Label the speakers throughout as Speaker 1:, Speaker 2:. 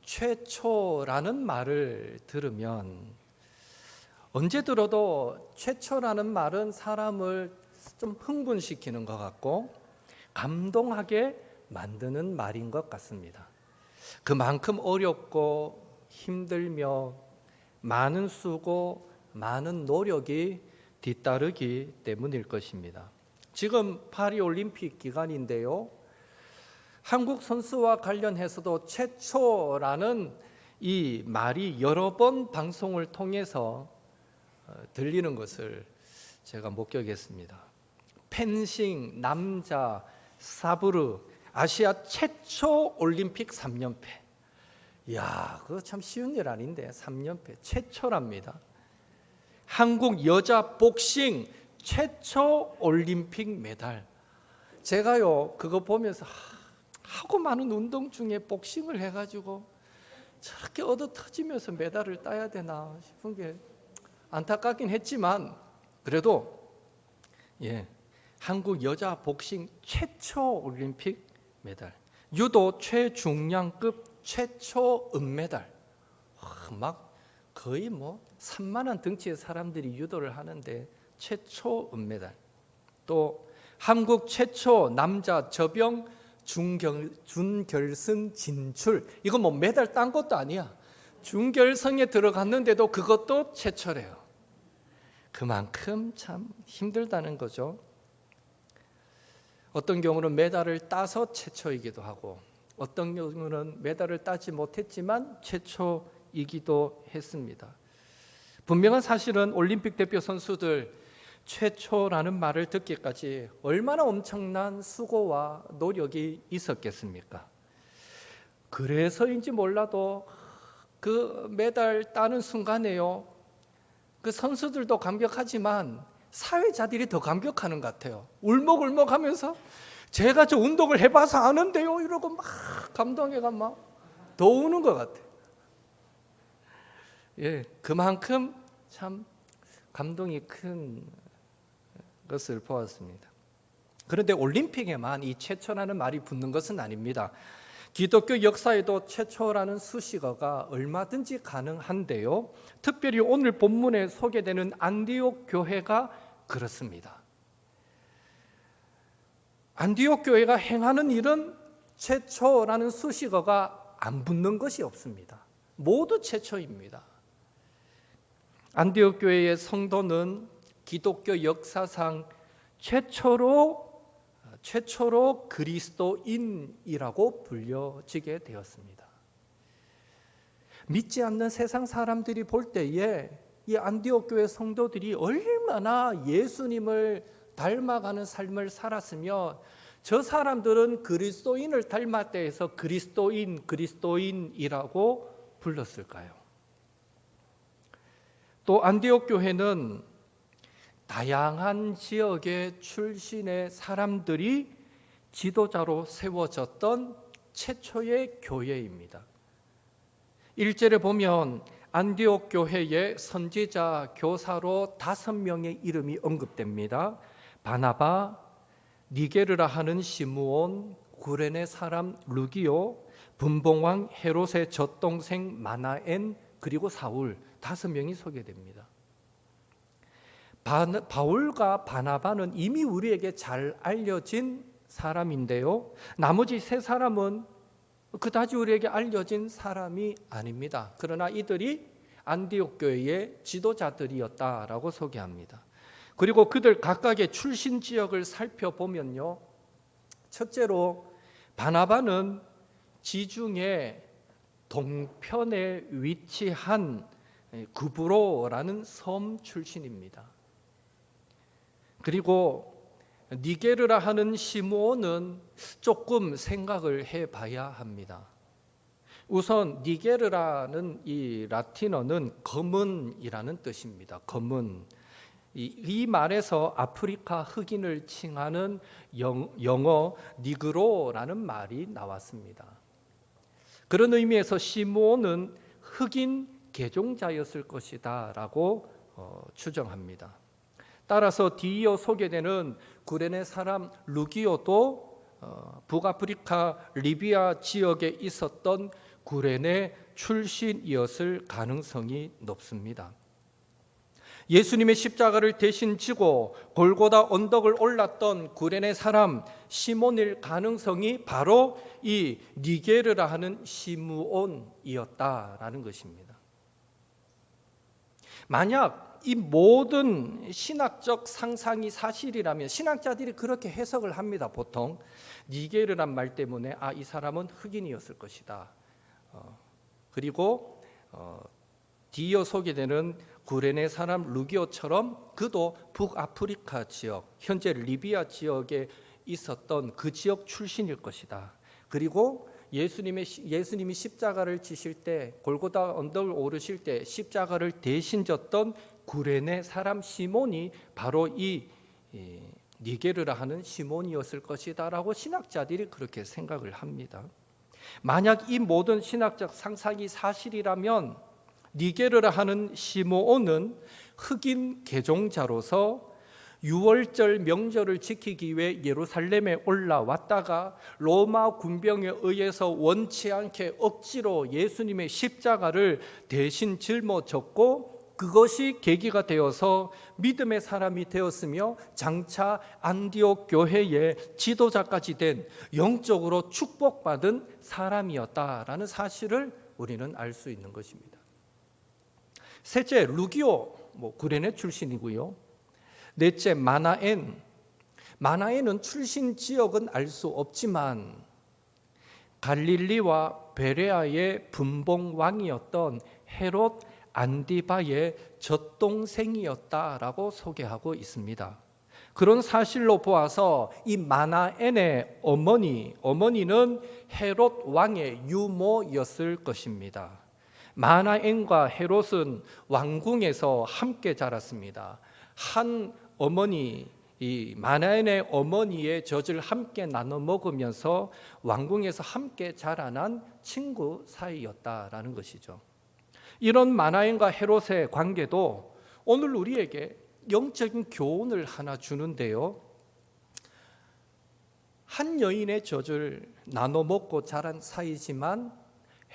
Speaker 1: 최초라는 말을 들으면 언제 들어도 최초라는 말은 사람을 좀 흥분시키는 것 같고 감동하게 만드는 말인 것 같습니다. 그만큼 어렵고 힘들며 많은 수고, 많은 노력이 뒤따르기 때문일 것입니다. 지금 파리올림픽 기간인데요. 한국 선수와 관련해서도 최초라는 이 말이 여러 번 방송을 통해서 들리는 것을 제가 목격했습니다. 펜싱 남자 사브르 아시아 최초 올림픽 3연패. 이야, 그거 참 쉬운 일 아닌데 3연패 최초랍니다. 한국 여자 복싱 최초 올림픽 메달. 제가요 그거 보면서 하고 많은 운동 중에 복싱을 해가지고 저렇게 얻어 터지면서 메달을 따야 되나 싶은 게 안타깝긴 했지만 그래도 한국 여자 복싱 최초 올림픽 메달, 유도 최중량급 최초 은메달. 막 거의 3만원 덩치의 사람들이 유도를 하는데 최초 은메달. 또 한국 최초 남자 저병 준결승 진출. 이거 메달 딴 것도 아니야. 준결승에 들어갔는데도 그것도 최초래요. 그만큼 참 힘들다는 거죠. 어떤 경우는 메달을 따서 최초이기도 하고 어떤 경우는 메달을 따지 못했지만 최초이기도 했습니다. 분명한 사실은 올림픽 대표 선수들 최초라는 말을 듣기까지 얼마나 엄청난 수고와 노력이 있었겠습니까? 그래서인지 몰라도 그 메달 따는 순간에요, 그 선수들도 감격하지만 사회자들이 더 감격하는 것 같아요. 울먹울먹하면서 제가 저 운동을 해봐서 아는데요 이러고 막 감동해가 막 더 우는 것 같아요. 그만큼 참 감동이 큰 것을 보았습니다. 그런데 올림픽에만 이 최초라는 말이 붙는 것은 아닙니다. 기독교 역사에도 최초라는 수식어가 얼마든지 가능한데요. 특별히 오늘 본문에 소개되는 안디옥 교회가 그렇습니다. 안디옥 교회가 행하는 일은 최초라는 수식어가 안 붙는 것이 없습니다. 모두 최초입니다. 안디옥 교회의 성도는 기독교 역사상 최초로 그리스도인이라고 불려지게 되었습니다. 믿지 않는 세상 사람들이 볼 때에 이 안디옥 교회 성도들이 얼마나 예수님을 닮아가는 삶을 살았으며 저 사람들은 그리스도인을 닮았다 해서 그리스도인이라고 불렀을까요? 또 안디옥 교회는 다양한 지역의 출신의 사람들이 지도자로 세워졌던 최초의 교회입니다. 1절에 보면 안디옥 교회의 선지자 교사로 5명의 이름이 언급됩니다. 바나바, 니게르라 하는 시므온, 구레네 사람 루기오, 분봉왕 헤롯의 젖동생 마나엔, 그리고 사울, 5명이 소개됩니다. 바울과 바나바는 이미 우리에게 잘 알려진 사람인데요, 나머지 3사람은 그다지 우리에게 알려진 사람이 아닙니다. 그러나 이들이 안디옥 교회의 지도자들이었다라고 소개합니다. 그리고 그들 각각의 출신 지역을 살펴보면요, 첫째로 바나바는 지중해 동편에 위치한 구브로라는 섬 출신입니다. 그리고 니게르라 하는 시므온은 조금 생각을 해봐야 합니다. 우선 니게르라는 이 라틴어는 검은이라는 뜻입니다. 검은. 이 말에서 아프리카 흑인을 칭하는 영어 니그로라는 말이 나왔습니다. 그런 의미에서 시므온은 흑인 개종자였을 것이다 라고 추정합니다. 따라서 뒤이어 소개되는 구레네 사람 루기오도 북아프리카 리비아 지역에 있었던 구레네 출신이었을 가능성이 높습니다. 예수님의 십자가를 대신 지고 골고다 언덕을 올랐던 구레네 사람 시몬일 가능성이 바로 이 니게르라 하는 시므온이었다라는 것입니다. 만약 이 모든 신학적 상상이 사실이라면 신학자들이 그렇게 해석을 합니다. 보통 니게르란 말 때문에 이 사람은 흑인이었을 것이다. 그리고 뒤이어 소개되는 구레네 사람 루기오처럼 그도 북아프리카 지역, 현재 리비아 지역에 있었던 그 지역 출신일 것이다. 그리고 예수님이 십자가를 지실 때, 골고다 언덕을 오르실 때 십자가를 대신 졌던 구레네 사람 시몬이 바로 이 니게르라 하는 시몬이었을 것이다라고 신학자들이 그렇게 생각을 합니다. 만약 이 모든 신학적 상상이 사실이라면 니게르라 하는 시므온은 흑인 개종자로서 유월절 명절을 지키기 위해 예루살렘에 올라왔다가 로마 군병에 의해서 원치 않게 억지로 예수님의 십자가를 대신 짊어졌고 그것이 계기가 되어서 믿음의 사람이 되었으며 장차 안디옥 교회의 지도자까지 된 영적으로 축복받은 사람이었다라는 사실을 우리는 알 수 있는 것입니다. 셋째, 루기오, 구레네 출신이고요. 넷째, 마나엔은 출신 지역은 알 수 없지만 갈릴리와 베레아의 분봉 왕이었던 헤롯 안디바의 젖동생이었다라고 소개하고 있습니다. 그런 사실로 보아서 이 마나엔의 어머니는 헤롯 왕의 유모였을 것입니다. 마나엔과 헤롯은 왕궁에서 함께 자랐습니다. 한 어머니, 이 마나엔의 어머니의 젖을 함께 나눠 먹으면서 왕궁에서 함께 자라난 친구 사이였다라는 것이죠. 이런 마나엔과 헤롯의 관계도 오늘 우리에게 영적인 교훈을 하나 주는데요. 한 여인의 젖을 나눠 먹고 자란 사이지만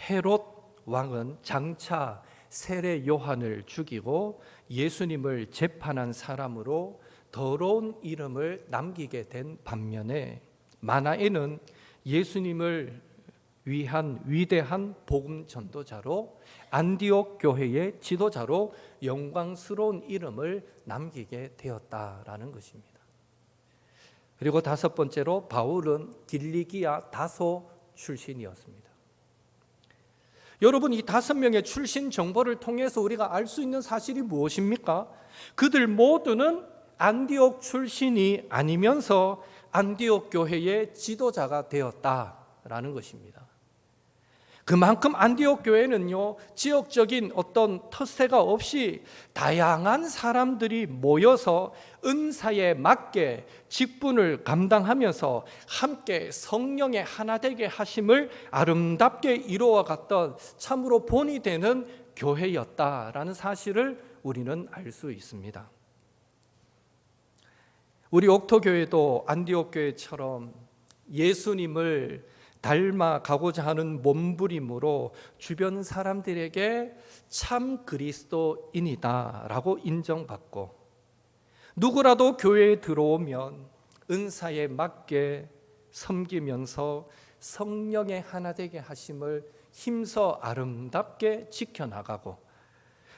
Speaker 1: 헤롯 왕은 장차 세례 요한을 죽이고 예수님을 재판한 사람으로 더러운 이름을 남기게 된 반면에 마나엔은 예수님을 위한 위대한 복음 전도자로 안디옥 교회의 지도자로 영광스러운 이름을 남기게 되었다라는 것입니다. 그리고 다섯 번째로 바울은 길리기아 다소 출신이었습니다. 여러분, 이 5명의 출신 정보를 통해서 우리가 알 수 있는 사실이 무엇입니까? 그들 모두는 안디옥 출신이 아니면서 안디옥 교회의 지도자가 되었다라는 것입니다. 그만큼 안디옥 교회는요, 지역적인 어떤 텃세가 없이 다양한 사람들이 모여서 은사에 맞게 직분을 감당하면서 함께 성령의 하나 되게 하심을 아름답게 이루어갔던 참으로 본이 되는 교회였다라는 사실을 우리는 알 수 있습니다. 우리 옥토교회도 안디옥 교회처럼 예수님을 닮아가고자 하는 몸부림으로 주변 사람들에게 참 그리스도인이다 라고 인정받고, 누구라도 교회에 들어오면 은사에 맞게 섬기면서 성령의 하나 되게 하심을 힘써 아름답게 지켜나가고,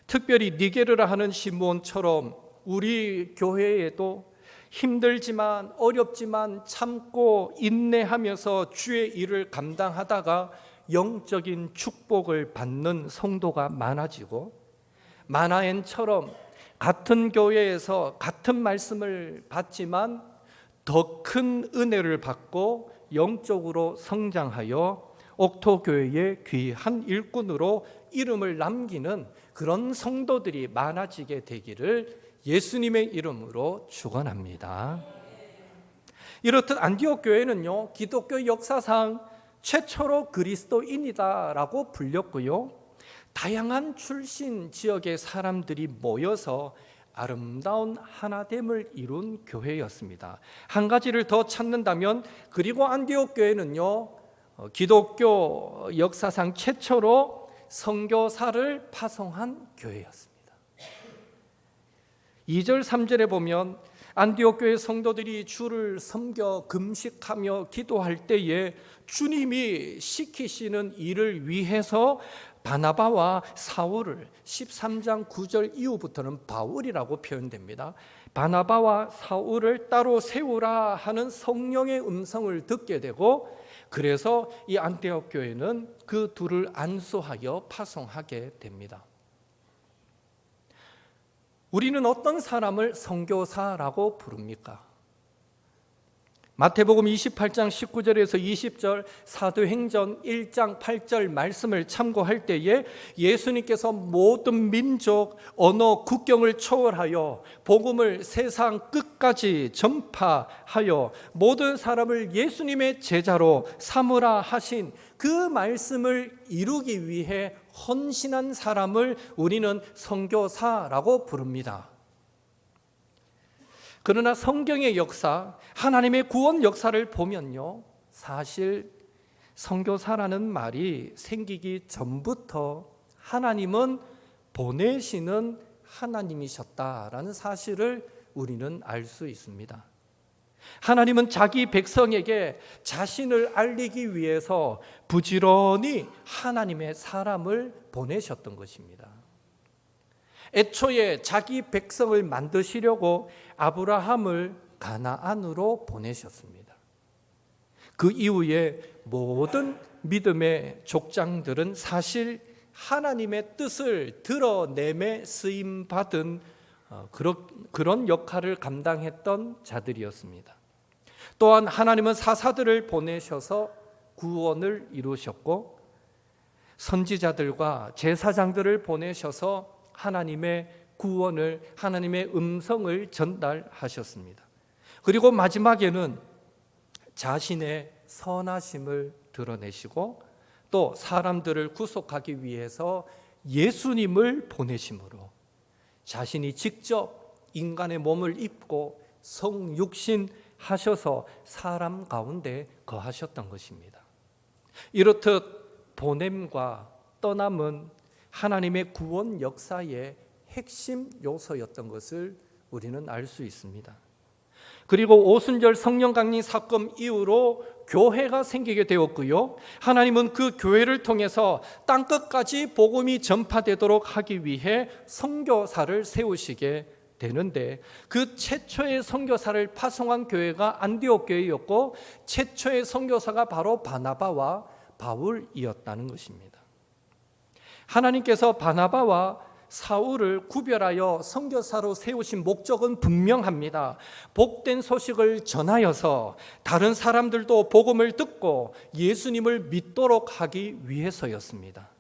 Speaker 1: 특별히 니게르라 하는 시므온처럼 우리 교회에도 힘들지만 어렵지만 참고 인내하면서 주의 일을 감당하다가 영적인 축복을 받는 성도가 많아지고, 마나엔처럼 같은 교회에서 같은 말씀을 받지만 더 큰 은혜를 받고 영적으로 성장하여 옥토교회의 귀한 일꾼으로 이름을 남기는 그런 성도들이 많아지게 되기를 예수님의 이름으로 축원합니다. 이렇듯 안디옥 교회는요, 기독교 역사상 최초로 그리스도인이다라고 불렸고요, 다양한 출신 지역의 사람들이 모여서 아름다운 하나됨을 이룬 교회였습니다. 한 가지를 더 찾는다면 그리고 안디옥 교회는요, 기독교 역사상 최초로 선교사를 파송한 교회였습니다. 2절 3절에 보면 안디옥 교회 성도들이 주를 섬겨 금식하며 기도할 때에 주님이 시키시는 일을 위해서 바나바와 사울을 13장 9절 이후부터는 바울이라고 표현됩니다. 바나바와 사울을 따로 세우라 하는 성령의 음성을 듣게 되고, 그래서 이 안디옥 교회는 그 둘을 안수하여 파송하게 됩니다. 우리는 어떤 사람을 선교사라고 부릅니까? 마태복음 28장 19절에서 20절, 사도행전 1장 8절 말씀을 참고할 때에 예수님께서 모든 민족, 언어, 국경을 초월하여 복음을 세상 끝까지 전파하여 모든 사람을 예수님의 제자로 삼으라 하신 그 말씀을 이루기 위해 헌신한 사람을 우리는 선교사라고 부릅니다. 그러나 성경의 역사, 하나님의 구원 역사를 보면요, 사실 선교사라는 말이 생기기 전부터 하나님은 보내시는 하나님이셨다라는 사실을 우리는 알 수 있습니다. 하나님은 자기 백성에게 자신을 알리기 위해서 부지런히 하나님의 사람을 보내셨던 것입니다. 애초에 자기 백성을 만드시려고 아브라함을 가나안으로 보내셨습니다. 그 이후에 모든 믿음의 족장들은 사실 하나님의 뜻을 드러내매 쓰임받은 그런 역할을 감당했던 자들이었습니다. 또한 하나님은 사사들을 보내셔서 구원을 이루셨고, 선지자들과 제사장들을 보내셔서 하나님의 구원을, 하나님의 음성을 전달하셨습니다. 그리고 마지막에는 자신의 선하심을 드러내시고 또 사람들을 구속하기 위해서 예수님을 보내심으로 자신이 직접 인간의 몸을 입고 성육신 하셔서 사람 가운데 거하셨던 것입니다. 이렇듯 보냄과 떠남은 하나님의 구원 역사의 핵심 요소였던 것을 우리는 알 수 있습니다. 그리고 오순절 성령 강림 사건 이후로 교회가 생기게 되었고요, 하나님은 그 교회를 통해서 땅끝까지 복음이 전파되도록 하기 위해 선교사를 세우시게 되는데, 그 최초의 선교사를 파송한 교회가 안디옥 교회였고, 최초의 선교사가 바로 바나바와 바울이었다는 것입니다. 하나님께서 바나바와 사울을 구별하여 선교사로 세우신 목적은 분명합니다. 복된 소식을 전하여서 다른 사람들도 복음을 듣고 예수님을 믿도록 하기 위해서였습니다.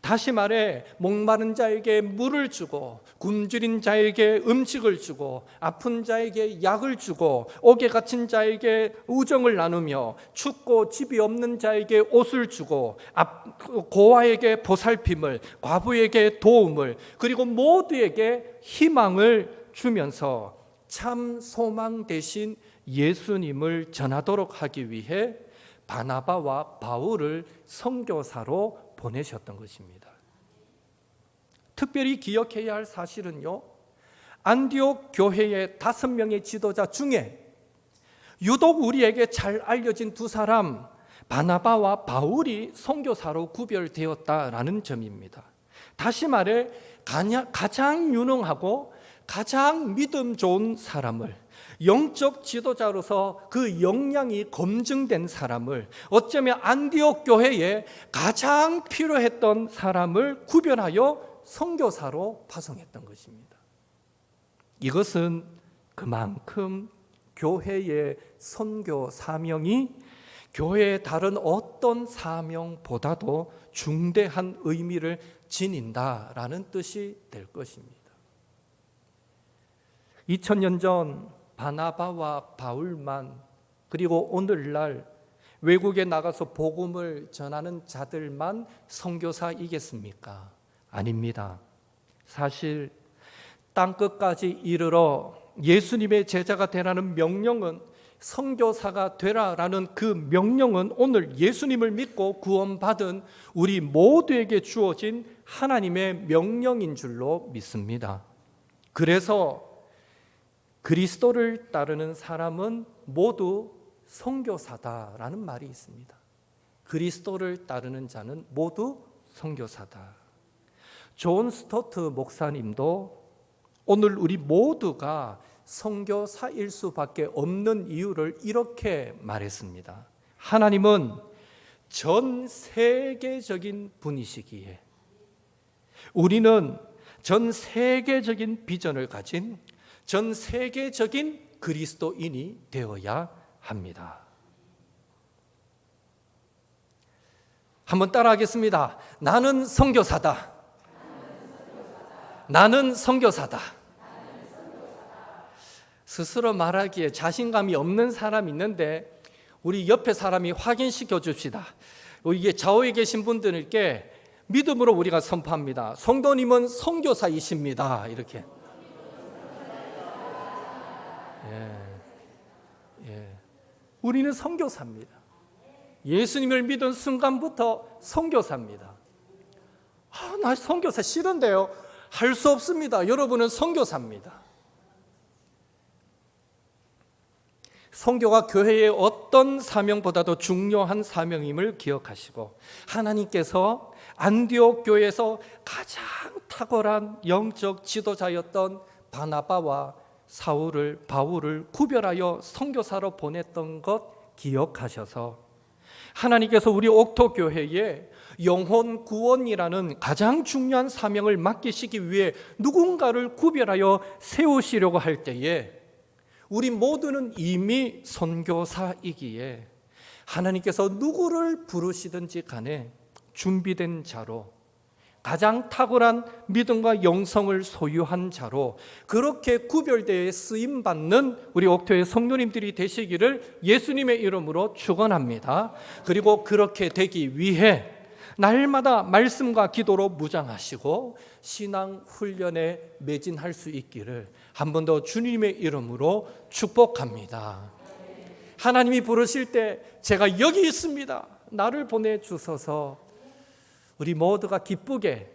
Speaker 1: 다시 말해, 목마른 자에게 물을 주고 굶주린 자에게 음식을 주고 아픈 자에게 약을 주고 옥에 갇힌 자에게 우정을 나누며 춥고 집이 없는 자에게 옷을 주고 고아에게 보살핌을, 과부에게 도움을, 그리고 모두에게 희망을 주면서 참 소망 대신 예수님을 전하도록 하기 위해 바나바와 바울을 선교사로 보내셨던 것입니다. 특별히 기억해야 할 사실은요, 안디옥 교회의 5명의 지도자 중에 유독 우리에게 잘 알려진 두 사람, 바나바와 바울이 선교사로 구별되었다라는 점입니다. 다시 말해, 가장 유능하고 가장 믿음 좋은 사람을, 영적 지도자로서 그 역량이 검증된 사람을, 어쩌면 안디옥 교회에 가장 필요했던 사람을 구별하여 선교사로 파송했던 것입니다. 이것은 그만큼 교회의 선교 사명이 교회의 다른 어떤 사명보다도 중대한 의미를 지닌다라는 뜻이 될 것입니다. 2000년 전 바나바와 바울만, 그리고 오늘날 외국에 나가서 복음을 전하는 자들만 선교사이겠습니까? 아닙니다. 사실 땅끝까지 이르러 예수님의 제자가 되라는 명령은, 선교사가 되라라는 그 명령은 오늘 예수님을 믿고 구원받은 우리 모두에게 주어진 하나님의 명령인 줄로 믿습니다. 그래서 그리스도를 따르는 사람은 모두 선교사다라는 말이 있습니다. 그리스도를 따르는 자는 모두 선교사다. 존 스토트 목사님도 오늘 우리 모두가 선교사일 수밖에 없는 이유를 이렇게 말했습니다. 하나님은 전 세계적인 분이시기에 우리는 전 세계적인 비전을 가진 전 세계적인 그리스도인이 되어야 합니다. 한번 따라하겠습니다. 나는 선교사다. 나는 선교사다. 스스로 말하기에 자신감이 없는 사람이 있는데 우리 옆에 사람이 확인시켜 줍시다. 이게 좌우에 계신 분들께 믿음으로 우리가 선포합니다. 성도님은 선교사이십니다. 이렇게. 우리는 선교사입니다. 예수님을 믿은 순간부터 선교사입니다. 나 선교사 싫은데요. 할 수 없습니다. 여러분은 선교사입니다. 선교가 교회의 어떤 사명보다도 중요한 사명임을 기억하시고, 하나님께서 안디옥 교회에서 가장 탁월한 영적 지도자였던 바나바와 바울을 구별하여 선교사로 보냈던 것 기억하셔서, 하나님께서 우리 옥토 교회에 영혼 구원이라는 가장 중요한 사명을 맡기시기 위해 누군가를 구별하여 세우시려고 할 때에 우리 모두는 이미 선교사이기에 하나님께서 누구를 부르시든지 간에 준비된 자로, 가장 탁월한 믿음과 영성을 소유한 자로 그렇게 구별되어 쓰임받는 우리 옥토의 성도님들이 되시기를 예수님의 이름으로 축원합니다. 그리고 그렇게 되기 위해 날마다 말씀과 기도로 무장하시고 신앙 훈련에 매진할 수 있기를 한 번 더 주님의 이름으로 축복합니다. 하나님이 부르실 때 제가 여기 있습니다. 나를 보내주소서. 우리 모두가 기쁘게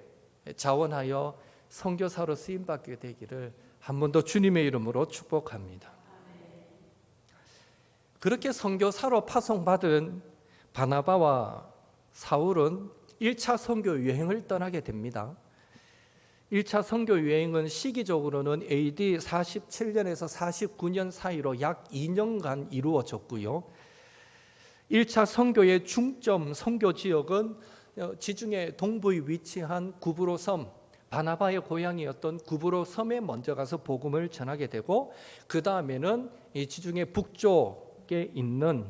Speaker 1: 자원하여 선교사로 쓰임받게 되기를 한 번 더 주님의 이름으로 축복합니다. 그렇게 선교사로 파송받은 바나바와 사울은 1차 선교 여행을 떠나게 됩니다. 1차 선교 여행은 시기적으로는 AD 47년에서 49년 사이로 약 2년간 이루어졌고요. 1차 선교의 중점 선교 지역은 지중해 동부에 위치한 구브로 섬, 바나바의 고향이었던 구브로 섬에 먼저 가서 복음을 전하게 되고, 그 다음에는 지중해 북쪽에 있는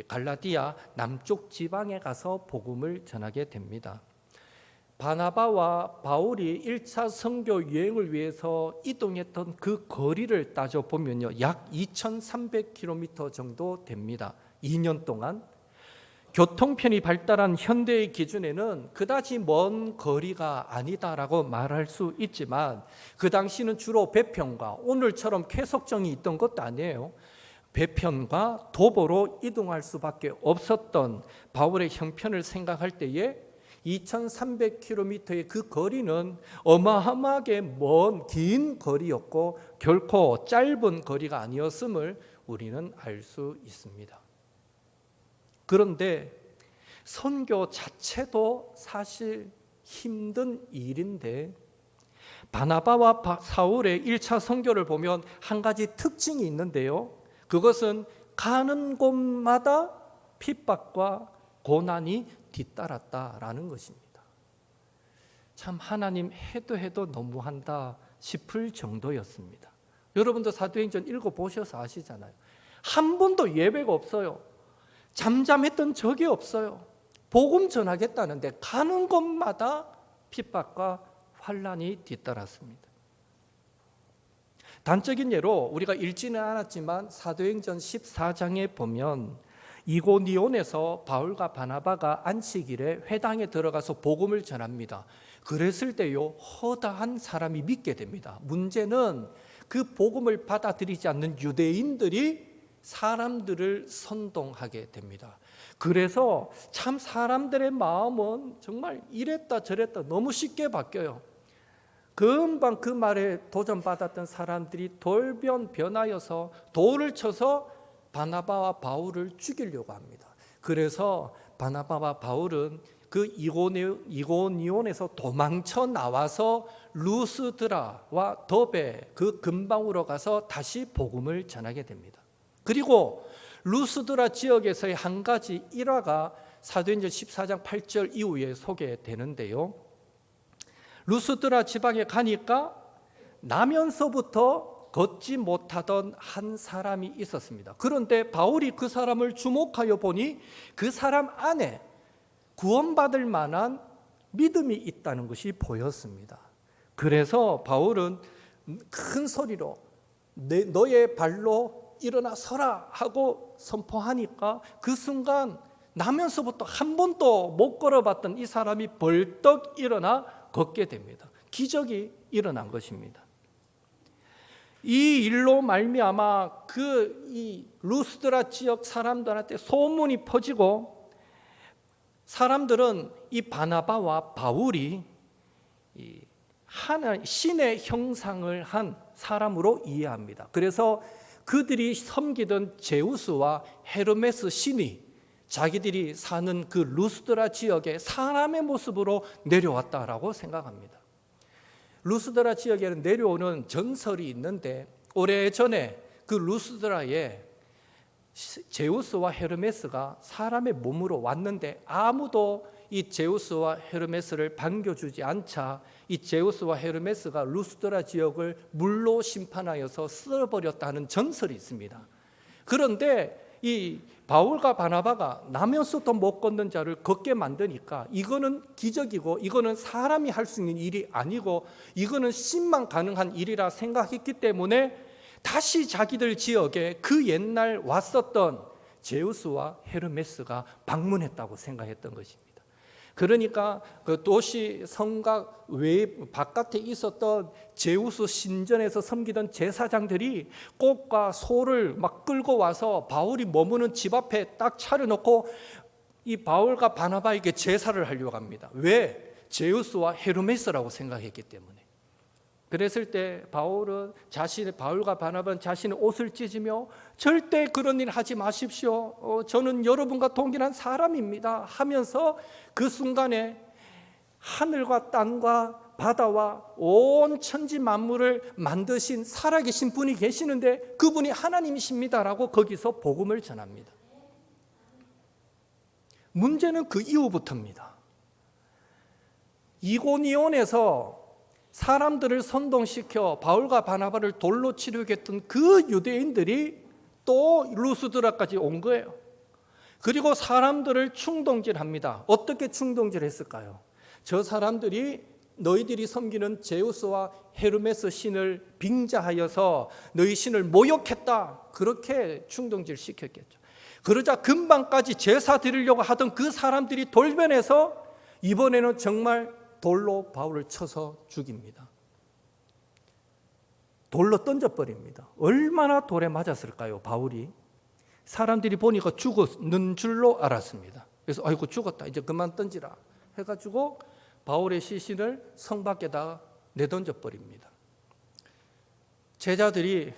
Speaker 1: 갈라디아 남쪽 지방에 가서 복음을 전하게 됩니다. 바나바와 바울이 1차 선교 여행을 위해서 이동했던 그 거리를 따져보면요, 약 2300km 정도 됩니다. 2년 동안. 교통편이 발달한 현대의 기준에는 그다지 먼 거리가 아니다라고 말할 수 있지만, 그 당시는 주로 배편과, 오늘처럼 쾌속정이 있던 것도 아니에요. 배편과 도보로 이동할 수밖에 없었던 바울의 형편을 생각할 때에 2300km의 그 거리는 어마어마하게 먼 긴 거리였고 결코 짧은 거리가 아니었음을 우리는 알 수 있습니다. 그런데 선교 자체도 사실 힘든 일인데, 바나바와 사울의 1차 선교를 보면 한 가지 특징이 있는데요. 그것은 가는 곳마다 핍박과 고난이 뒤따랐다라는 것입니다. 참 하나님 해도 너무한다 싶을 정도였습니다. 여러분도 사도행전 읽어보셔서 아시잖아요. 한 번도 예배가 없어요. 잠잠했던 적이 없어요. 복음 전하겠다는데 가는 곳마다 핍박과 환난이 뒤따랐습니다. 단적인 예로 우리가 읽지는 않았지만 사도행전 14장에 보면 이고니온에서 바울과 바나바가 안식일에 회당에 들어가서 복음을 전합니다. 그랬을 때요, 허다한 사람이 믿게 됩니다. 문제는 그 복음을 받아들이지 않는 유대인들이 사람들을 선동하게 됩니다. 그래서 참 사람들의 마음은 정말 이랬다 저랬다 너무 쉽게 바뀌어요. 금방 그 말에 도전받았던 사람들이 돌변 변하여서 돌을 쳐서 바나바와 바울을 죽이려고 합니다. 그래서 바나바와 바울은 그 이고니온에서 도망쳐 나와서 루스드라와 더베 그 근방으로 가서 다시 복음을 전하게 됩니다. 그리고 루스드라 지역에서의 한 가지 일화가 사도행전 14장 8절 이후에 소개되는데요. 루스드라 지방에 가니까 나면서부터 걷지 못하던 한 사람이 있었습니다. 그런데 바울이 그 사람을 주목하여 보니 그 사람 안에 구원받을 만한 믿음이 있다는 것이 보였습니다. 그래서 바울은 큰 소리로 너의 발로 일어나 서라 하고 선포하니까 그 순간 나면서부터 한 번도 못 걸어봤던 이 사람이 벌떡 일어나 걷게 됩니다. 기적이 일어난 것입니다. 이 일로 말미암아 이 루스드라 지역 사람들한테 소문이 퍼지고 사람들은 이 바나바와 바울이 신의 형상을 한 사람으로 이해합니다. 그래서 그들이 섬기던 제우스와 헤르메스 신이 자기들이 사는 그 루스드라 지역에 사람의 모습으로 내려왔다라고 생각합니다. 루스드라 지역에는 내려오는 전설이 있는데 오래전에 그 루스드라에 제우스와 헤르메스가 사람의 몸으로 왔는데 아무도 이 제우스와 헤르메스를 반겨주지 않자 이 제우스와 헤르메스가 루스드라 지역을 물로 심판하여서 쓸어버렸다는 전설이 있습니다. 그런데 이 바울과 바나바가 나면서도 못 걷는 자를 걷게 만드니까 이거는 기적이고 이거는 사람이 할 수 있는 일이 아니고 이거는 신만 가능한 일이라 생각했기 때문에 다시 자기들 지역에 그 옛날 왔었던 제우스와 헤르메스가 방문했다고 생각했던 것입니다. 그러니까 그 도시 성곽 외 바깥에 있었던 제우스 신전에서 섬기던 제사장들이 꽃과 소를 막 끌고 와서 바울이 머무는 집 앞에 딱 차려놓고 이 바울과 바나바에게 제사를 하려고 합니다. 왜? 제우스와 헤르메스라고 생각했기 때문에. 그랬을 때 바울과 바나바는 자신의 옷을 찢으며 절대 그런 일 하지 마십시오. 저는 여러분과 동일한 사람입니다 하면서 그 순간에 하늘과 땅과 바다와 온 천지 만물을 만드신 살아계신 분이 계시는데 그분이 하나님이십니다라고 거기서 복음을 전합니다. 문제는 그 이후부터입니다. 이고니온에서 사람들을 선동시켜 바울과 바나바를 돌로 치려고 했던 그 유대인들이 또 루스드라까지 온 거예요. 그리고 사람들을 충동질합니다. 어떻게 충동질했을까요? 저 사람들이 너희들이 섬기는 제우스와 헤르메스 신을 빙자하여서 너희 신을 모욕했다. 그렇게 충동질시켰겠죠. 그러자 금방까지 제사 드리려고 하던 그 사람들이 돌변해서 이번에는 정말 돌로 바울을 쳐서 죽입니다. 돌로 던져버립니다. 얼마나 돌에 맞았을까요? 바울이. 사람들이 보니까 죽었는 줄로 알았습니다. 그래서 아이고 죽었다 이제 그만 던지라 해가지고 바울의 시신을 성 밖에다 내던져버립니다. 제자들이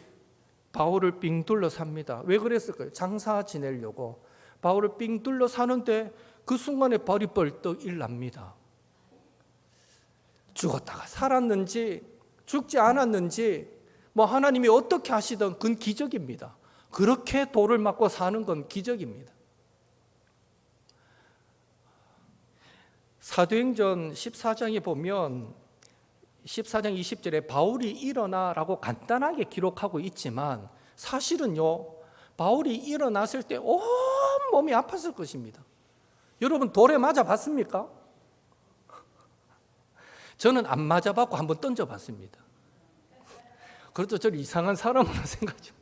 Speaker 1: 바울을 삥 둘러삽니다. 왜 그랬을까요? 장사 지내려고 바울을 삥 둘러사는데 그 순간에 발이 벌떡 일납니다. 죽었다가 살았는지 죽지 않았는지 하나님이 어떻게 하시든 그건 기적입니다. 그렇게 돌을 맞고 사는 건 기적입니다. 사도행전 14장에 보면 14장 20절에 바울이 일어나라고 간단하게 기록하고 있지만 사실은요 바울이 일어났을 때 온 몸이 아팠을 것입니다. 여러분 돌에 맞아 봤습니까? 저는 안 맞아봤고 한번 던져봤습니다. 그래도 저를 이상한 사람으로 생각합니다.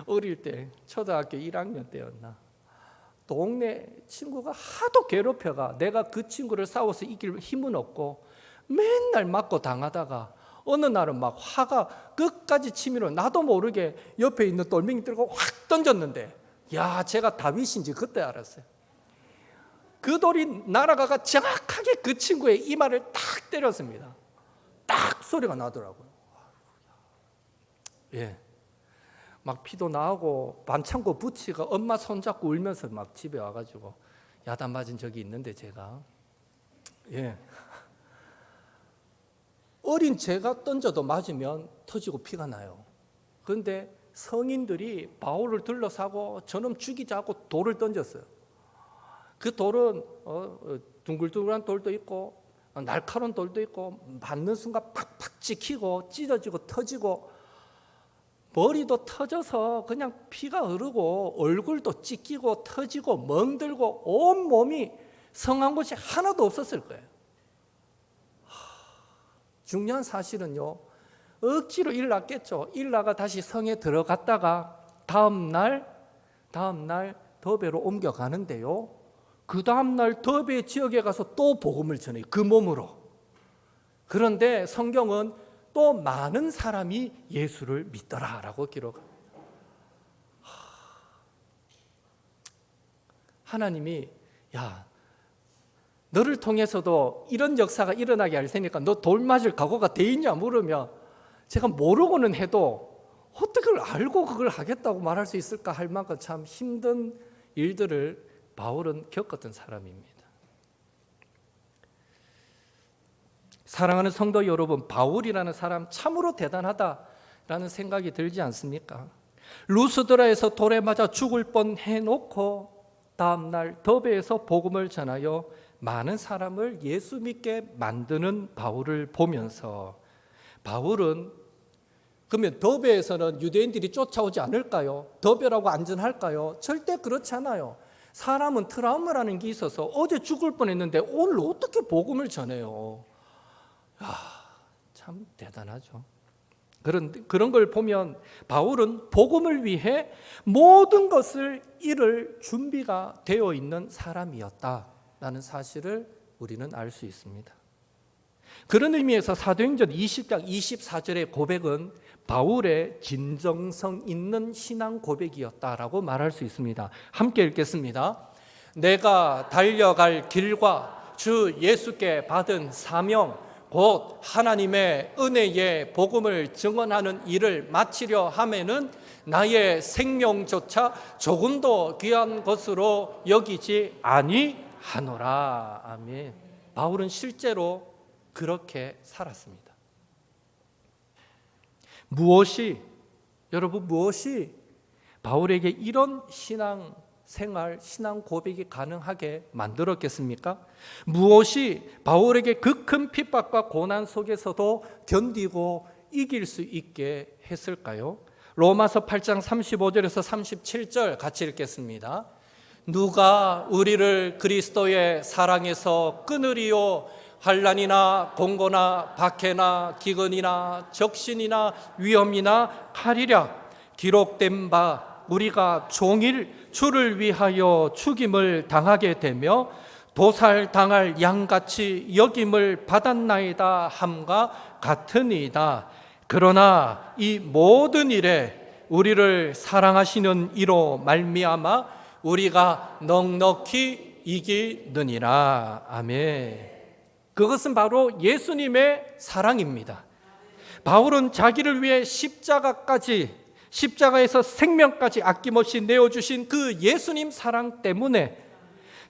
Speaker 1: 어릴 때 초등학교 1학년 때였나 동네 친구가 하도 괴롭혀가 내가 그 친구를 싸워서 이길 힘은 없고 맨날 맞고 당하다가 어느 날은 막 화가 끝까지 치밀어 나도 모르게 옆에 있는 돌멩이 들고 확 던졌는데 야, 제가 다윗인지 그때 알았어요. 그 돌이 날아가가 정확하게 그 친구의 이마를 딱 때렸습니다. 딱 소리가 나더라고요. 예. 막 피도 나고 반창고 부치가 엄마 손잡고 울면서 막 집에 와가지고 야단 맞은 적이 있는데 제가 예. 어린 제가 던져도 맞으면 터지고 피가 나요. 그런데 성인들이 바울을 둘러싸고 저놈 죽이자고 돌을 던졌어요. 그 돌은 둥글둥글한 돌도 있고 날카로운 돌도 있고 맞는 순간 팍팍 찍히고 찢어지고 터지고 머리도 터져서 그냥 피가 흐르고 얼굴도 찢기고 터지고 멍들고 온 몸이 성한 곳이 하나도 없었을 거예요. 중요한 사실은요, 억지로 일났겠죠. 일나가 다시 성에 들어갔다가 다음날 더베로 옮겨가는데요, 그 다음날 더베 지역에 가서 또 복음을 전해요. 그 몸으로. 그런데 성경은 또 많은 사람이 예수를 믿더라라고 기록합니다. 하나님이 야, 너를 통해서도 이런 역사가 일어나게 할 테니까 너 돌 맞을 각오가 돼 있냐 물으면 제가 모르고는 해도 어떻게 그걸 알고 그걸 하겠다고 말할 수 있을까 할 만큼 참 힘든 일들을 바울은 겪었던 사람입니다. 사랑하는 성도 여러분, 바울이라는 사람 참으로 대단하다라는 생각이 들지 않습니까? 루스드라에서 돌에 맞아 죽을 뻔해놓고 다음날 더베에서 복음을 전하여 많은 사람을 예수 믿게 만드는 바울을 보면서 바울은 그러면 더베에서는 유대인들이 쫓아오지 않을까요? 더베라고 안전할까요? 절대 그렇지 않아요. 사람은 트라우마라는 게 있어서 어제 죽을 뻔했는데 오늘 어떻게 복음을 전해요? 참 대단하죠. 그런 걸 보면 바울은 복음을 위해 모든 것을 잃을 준비가 되어 있는 사람이었다라는 사실을 우리는 알 수 있습니다. 그런 의미에서 사도행전 20장 24절의 고백은 바울의 진정성 있는 신앙 고백이었다라고 말할 수 있습니다. 함께 읽겠습니다. 내가 달려갈 길과 주 예수께 받은 사명 곧 하나님의 은혜의 복음을 증언하는 일을 마치려 하면은 나의 생명조차 조금도 귀한 것으로 여기지 아니하노라. 아멘. 바울은 실제로 그렇게 살았습니다. 여러분 무엇이 바울에게 이런 신앙 생활, 신앙 고백이 가능하게 만들었겠습니까? 무엇이 바울에게 그 큰 핍박과 고난 속에서도 견디고 이길 수 있게 했을까요? 로마서 8장 35절에서 37절 같이 읽겠습니다. 누가 우리를 그리스도의 사랑에서 끊으리요? 환난이나 공고나 박해나 기근이나 적신이나 위험이나 칼이랴. 기록된 바 우리가 종일 주를 위하여 죽임을 당하게 되며 도살당할 양같이 여김을 받았나이다 함과 같으니이다. 그러나 이 모든 일에 우리를 사랑하시는 이로 말미암아 우리가 넉넉히 이기느니라. 아멘. 그것은 바로 예수님의 사랑입니다. 바울은 자기를 위해 십자가에서 생명까지 아낌없이 내어주신 그 예수님 사랑 때문에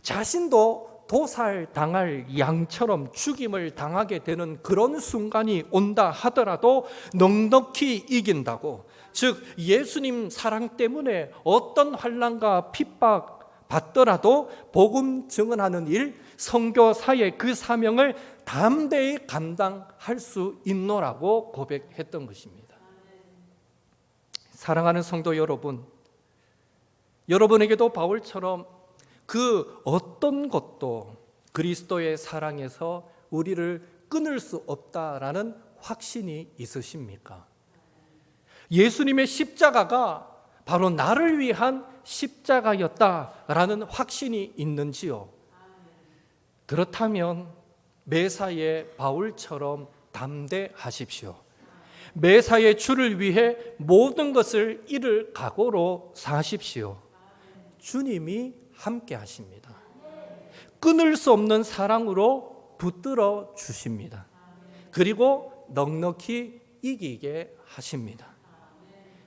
Speaker 1: 자신도 도살당할 양처럼 죽임을 당하게 되는 그런 순간이 온다 하더라도 넉넉히 이긴다고, 즉 예수님 사랑 때문에 어떤 환난과 핍박 받더라도 복음 증언하는 일, 선교사의 그 사명을 담대히 감당할 수 있노라고 고백했던 것입니다. 사랑하는 성도 여러분, 여러분에게도 바울처럼 그 어떤 것도 그리스도의 사랑에서 우리를 끊을 수 없다라는 확신이 있으십니까? 예수님의 십자가가 바로 나를 위한 십자가였다라는 확신이 있는지요? 그렇다면 매사에 바울처럼 담대하십시오. 매사에 주를 위해 모든 것을 잃을 각오로 사십시오. 주님이 함께 하십니다. 끊을 수 없는 사랑으로 붙들어 주십니다. 그리고 넉넉히 이기게 하십니다.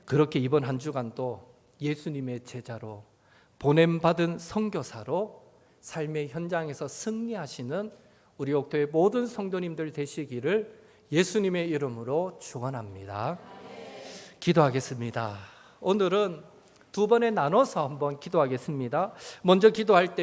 Speaker 1: 그렇게 이번 한 주간도 예수님의 제자로 보냄받은 선교사로 삶의 현장에서 승리하시는 우리 옥토의 모든 성도님들 되시기를 예수님의 이름으로 축원합니다. 기도하겠습니다. 오늘은 두 번에 나눠서 한번 기도하겠습니다. 먼저 기도할 때